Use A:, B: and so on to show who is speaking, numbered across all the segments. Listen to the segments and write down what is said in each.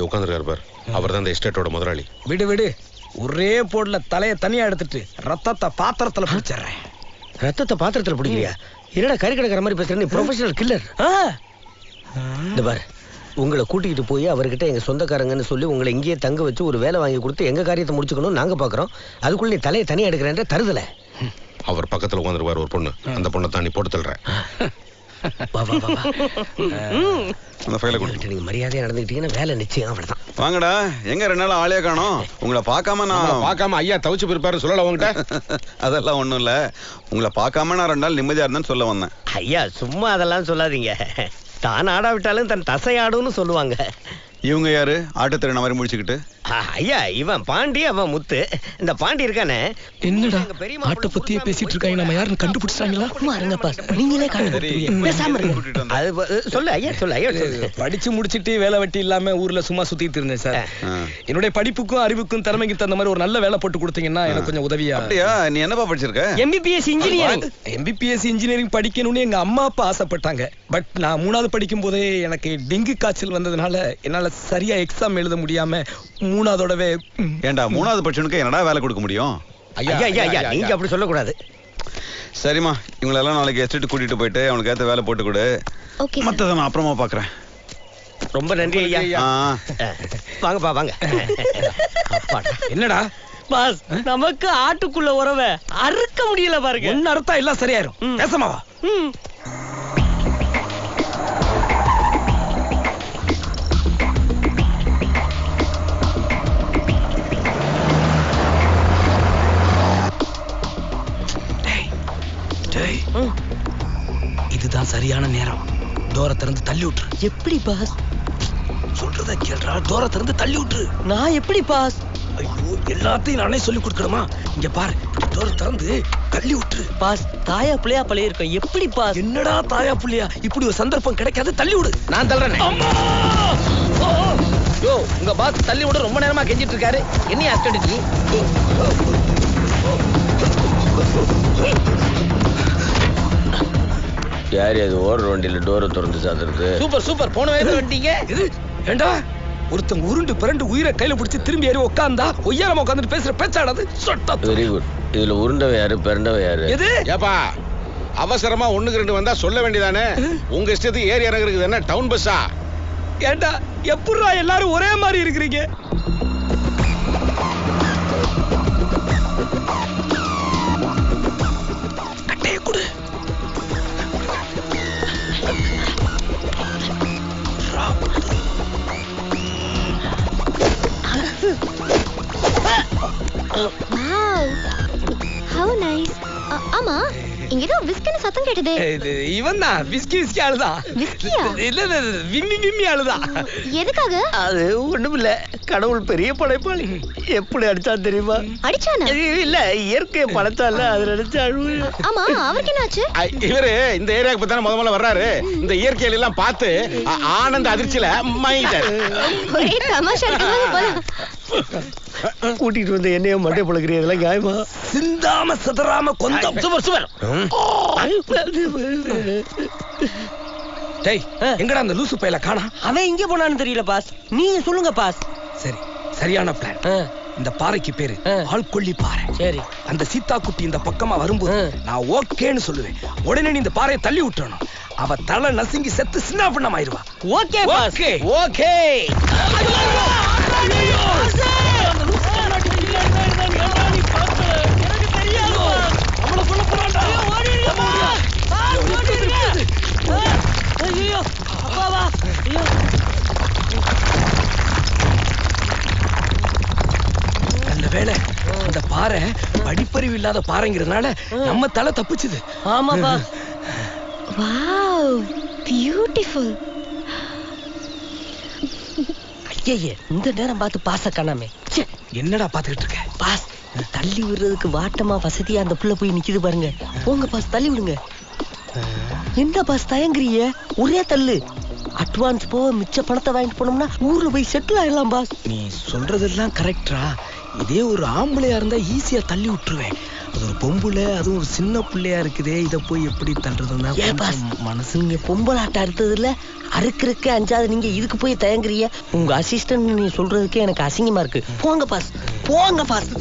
A: உட்காந்துருக்காரு பார், அவர் தான் இந்த எஸ்டேட்டோட முதலாளி.
B: விடு விடு, ஒரே போடல தலைய தனியா எடுத்துட்டு ரத்தத்தை பாத்திரத்துல பிடிச்சிடுறேன்.
C: ரத்தத்தை பாத்திரத்துல பிடிக்கலையா? என்னடா கறி கிடக்கிற மாதிரி பேசுற, நீ ப்ரொஃபஷனல் கில்லர். இந்த பாரு, உங்களை கூட்டிகிட்டு போய் அவர்கிட்ட எங்க சொந்தக்காரங்கன்னு சொல்லி உங்களை இங்கேயே தங்க வச்சு ஒரு வேலை வாங்கி கொடுத்து எங்க காரியத்தை முடிச்சுக்கணும் நாங்க பாக்குறோம். அதுக்குள்ள நீ தலையை தனியா எடுக்கிறேன்ற தருதல.
A: அவர் பக்கத்துல உட்காந்துருவார் ஒரு பொண்ணு, அந்த பொண்ணை தான் நீ போட்டு தள்ளுற.
C: நீங்க மரியாதையா நடந்துக்கிட்டீங்கன்னா வேலை நிச்சயம். அவ்வளவுதான்.
D: வாங்கடா. எங்க 2 நாள் ஆளே காணோம். உங்களை பார்க்காம நான்
A: பார்க்காம ஐயா தவிச்சு போயிருப்பாரு சொல்லல உங்ககிட்ட.
D: அதெல்லாம் ஒண்ணும் இல்ல, உங்களை பார்க்காம நான் 2 நாள் நிம்மதியா இருந்தேன்னு சொல்ல வந்தேன்.
C: ஐயா சும்மா அதெல்லாம் சொல்லாதீங்க. தான் ஆடாவிட்டாலும் தன் தசை ஆடுன்னு சொல்லுவாங்க.
D: இவங்க யாரு? ஆட்டுத்திறன மாதிரி முடிச்சுக்கிட்டு.
C: ஐயா இவன் பாண்டி, அவன் முத்து. இந்த பாண்டி இருக்கானே.
B: என்னடா ஆட்டை பத்தியே பேசிட்டு இருக்காங்க, நம்ம யாருன்னு கண்டுபிடிச்சாங்களா? நீங்களே
C: சொல்லு ஐயா, சொல்லு ஐயா.
B: படிச்சு முடிச்சிட்டு வேலை வெட்டி இல்லாம ஊர்ல சும்மா சுத்திட்டு இருந்தேன் சார். என்னுடைய படிப்புக்கும் அறிவுக்கும் திறமைக்கு தகுந்த மாதிரி ஒரு நல்ல வேலை போட்டு கொடுத்தீங்கன்னா எனக்கு கொஞ்சம் உதவியா.
D: அப்படியா? நீ என்னப்பா படிச்சிருக்க?
C: MBBS engineering.
B: எம்பிபிஎஸ் இன்ஜினியரிங் படிக்கணும்னு எங்க அம்மா அப்பா ஆசைப்பட்டாங்க. பட் நான் 3வது படிக்கும் போதே எனக்கு டெங்கு காய்ச்சல் வந்ததுனால என்னால சரியா எக்ஸாம் எழுத முடியாம 3வதோடவே.
D: ஏண்டா 3வது படிச்சவனுக்கு என்னடா வேலை கொடுக்க முடியும்?
C: ஐயா ஐயா ஐயா, நீங்க அப்படி சொல்லக்கூடாது.
D: சரிம்மா, இவங்களெல்லாம் நாளைக்கு எஸ்டேட் கூட்டிட்டு போயிட்டு அவனுக்கு ஏற்ற வேலை போட்டு கொடு. மற்றதை நான் அப்புறமா பாக்குறேன்.
C: ரொம்ப நன்றி ஐயா. வாங்கப்பா வாங்க.
B: என்னடா
C: பாஸ், நமக்கு ஆட்டுக்குள்ள உறவை அறுக்க முடியல பாருங்க.
B: ஒன்னு அறுத்தா எல்லாம் சரியாயிரும். பேசமாவா? இதுதான் சரியான நேரம். டோரை திறந்து தள்ளி விட்டுரு.
C: எப்படி பாஸ்?
B: சொல்றத கேள்றா. டோரை திறந்து தள்ளி விட்டுரு.
C: நான் எப்படி பாஸ்?
B: ஐயோ, எல்லாத்தையும் நானே சொல்லி கொடுக்கணுமா? இங்க பாரு, டோரை திறந்து தள்ளி விட்டுரு.
C: பாஸ், தாயா பிள்ளையா பழைய இருக்கும். எப்படி பாஸ்?
B: என்னடா தாயா பிள்ளையா? இப்படி ஒரு சந்தர்ப்பம் கிடைக்காது. தள்ளி விடு.
C: நான் தள்ளுறேன். யோ, உங்க பாஸ் தள்ளி விட ரொம்ப நேரமா கெஞ்சிட்டு இருக்காரு. என்ன ஆக்டிவிட்டி? யாரு அது ஓடுற வண்டியில டோரை திறந்து சாத்துறது? சூப்பர் சூப்பர், போன வேகத்துல வண்டிங்க.
B: இது ஏண்டா ஒருத்தங்க உருண்டு பிறண்டு உயிரை கையில பிடிச்சி திரும்பி ஏறி உட்காந்தா ஒய்யாரமா உட்காந்துட்டு பேசுற பேச்சாடாது.
C: Very good. இதுல உருண்டவ யாரு, பிறண்டவ யாரு?
A: எது ஏப்பா அவசரமா 1க்கு 2 வந்தா சொல்ல வேண்டியதானே? உங்க இஷ்டத்துக்கு ஏறி இறங்குறது என்ன டவுன் பஸ்ஸா?
B: ஏண்டா எப்படிடா எல்லாரும் ஒரே மாதிரி இருக்கிறீங்க? கட்டைய கொடு.
E: How nice. ஆமா, இங்க ஏதோ விஸ்கின்னு சத்தம் கேட்டதே.
B: இவன் தான் விஸ்கி ஆளுதான்.
E: விஸ்கியா?
B: இல்ல விம்மி ஆளுதான்.
E: எதுக்காக?
C: அது ஒண்ணுமில்ல, கடவுள் பெரிய படைப்பாளி. எப்படி அடிச்சா தெரியுமா?
E: அடிச்சானா?
C: இல்ல, இயற்கையை படைச்சால அதுல அடிச்சா.
E: ஆமா, அவருக்கு என்னாச்சு?
A: இவரு இந்த ஏரியாவுக்கு பத்தான முதல்ல வர்றாரு. இந்த இயற்கையில எல்லாம் பார்த்து ஆனந்த அதிர்ச்சியில மைண்டாரு.
E: ஒரே தமாஷா இருக்கு போல.
C: கூட்டிட்டு வந்து என்னைய மண்டை பழக்கிறீங்க, இதெல்லாம் நியாயமா?
B: சிந்தாம சிதறாம கொஞ்சம் சுவர் சுவர். டேய், எங்கடா அந்த லூசு பையல காணா?
C: அவன் எங்க போனான்னு தெரியல பாஸ். நீங்க சொல்லுங்க பாஸ்.
B: சரி, சரியான பிளான். இந்த பாறைக்கு பேரு ஆள்கொள்ளி பாறை.
C: சரி,
B: அந்த சீதா குட்டி இந்த பக்கமா வரும்போது நான் ஓகேன்னு சொல்லுவேன். உடனே நீ இந்த பாறையை தள்ளி விட்டுறணும். அவ தலை நசுங்கி செத்து சின்ன பண்ணமாயிருவா.
C: Okay pass.
B: ஓகே. நல்ல வேளை அந்த பாறை படிப்பறிவு இல்லாத பாறைங்கிறதுனால நம்ம தலை தப்பிச்சுது.
C: ஆமா பாஸ்.
E: Wow, beautiful.
C: ஐயே, இந்த நேரம் பார்த்து பாச காணாமே.
B: என்னடா பாத்துக்கிட்டு இருக்க?
C: பாஸ், தள்ளி விடுறதுக்கு வாட்டமா வசதியா அந்த புள்ள போய் நிக்குது பாருங்க. போங்க பாஸ், தள்ளி விடுங்க. என்ன பாஸ் தயங்குறீங்க? ஒரே தள்ளு. அட்வான்ஸ் போக மிச்ச பணத்தை வாங்கிட்டு போனோம்னா ஊர்ல போய் செட்டில் ஆயிடலாம் பாஸ்.
B: நீ சொல்றதெல்லாம் கரெக்டா? இதே ஒரு ஆம்பளையா இருந்தா ஈஸியா தள்ளி விட்டுருவேன். அது ஒரு பொம்புல, அதுவும் ஒரு சின்ன பிள்ளையா இருக்குதே, இத போய் எப்படி தள்ளுறதுன்னா
C: மனசு. நீங்க பொம்பளை ஆட்ட அறுத்ததுல அறுக்கிறதுக்கு அஞ்சாவது நீங்க இதுக்கு போய் தயங்குறீங்க. உங்க அசிஸ்டன்ட் நீ சொல்றதுக்கே எனக்கு அசிங்கமா இருக்கு. போங்க பாஸ், போங்க பாஸ்.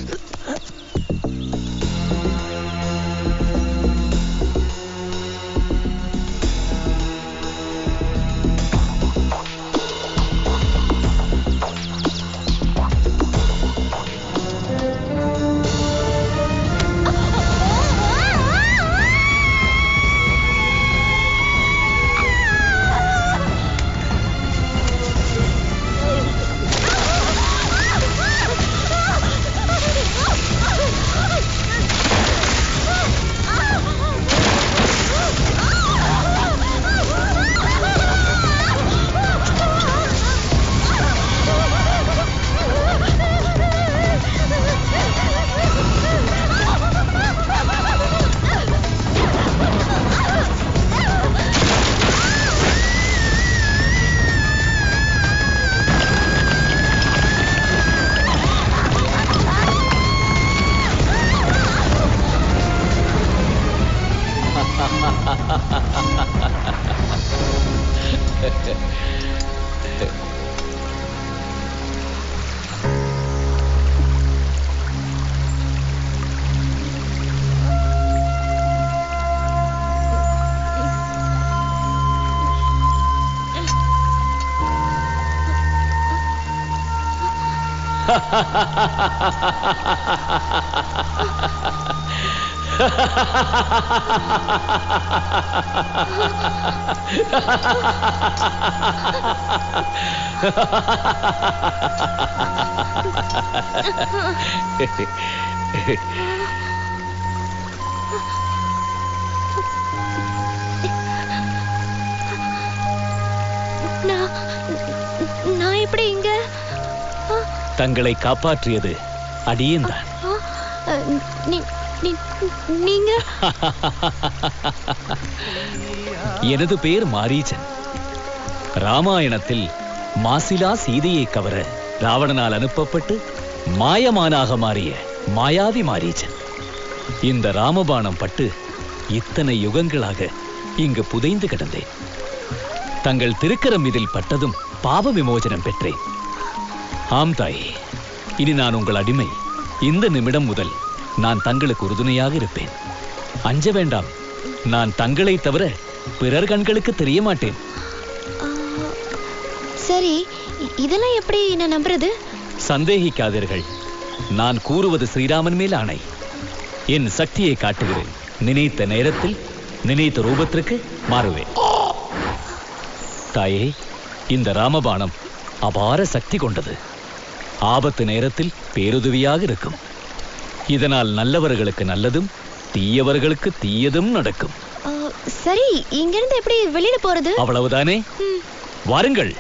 E: நான் எப்படி இங்க?
F: தங்களை காப்பாற்றியது அடியேன்தான்.
E: நீங்க?
F: எனது பெயர் மாரீச்சன். ராமாயணத்தில் மாசிலா சீதையை கவர ராவணனால் அனுப்பப்பட்டு மாயமானாக மாறிய மாயாவி மாரீச்சன். இந்த ராமபாணம் பட்டு இத்தனை யுகங்களாக இங்கு புதைந்து கிடந்தேன். தங்கள் திருக்கரம் இதில் பட்டதும் பாவ விமோசனம் பெற்றேன். ஆம் தாயே, இனி நான் உங்கள் அடிமை. இந்த நிமிடம் முதல் நான் தங்களுக்கு உறுதுணையாக இருப்பேன். அஞ்ச வேண்டாம். நான் தங்களை தவிர பிறர் கண்களுக்கு தெரிய மாட்டேன்.
E: சரி, இதெல்லாம் எப்படி நான் நம்புறது?
F: சந்தேகிக்காதீர்கள். நான் கூறுவது ஸ்ரீராமன் மேல் ஆணை. என் சக்தியை காட்டுகிறேன். நினைத்த நேரத்தில் நினைத்த ரூபத்திற்கு மாறுவேன். தாயே, இந்த ராமபாணம் அபார சக்தி கொண்டது. ஆபத்து நேரத்தில் பேருதவியாக இருக்கும். இதனால் நல்லவர்களுக்கு நல்லதும் தீயவர்களுக்கு தீயதும் நடக்கும்.
E: சரி, இங்கிருந்து எப்படி வெளியில போறது?
F: அவ்வளவுதானே? வாருங்கள்.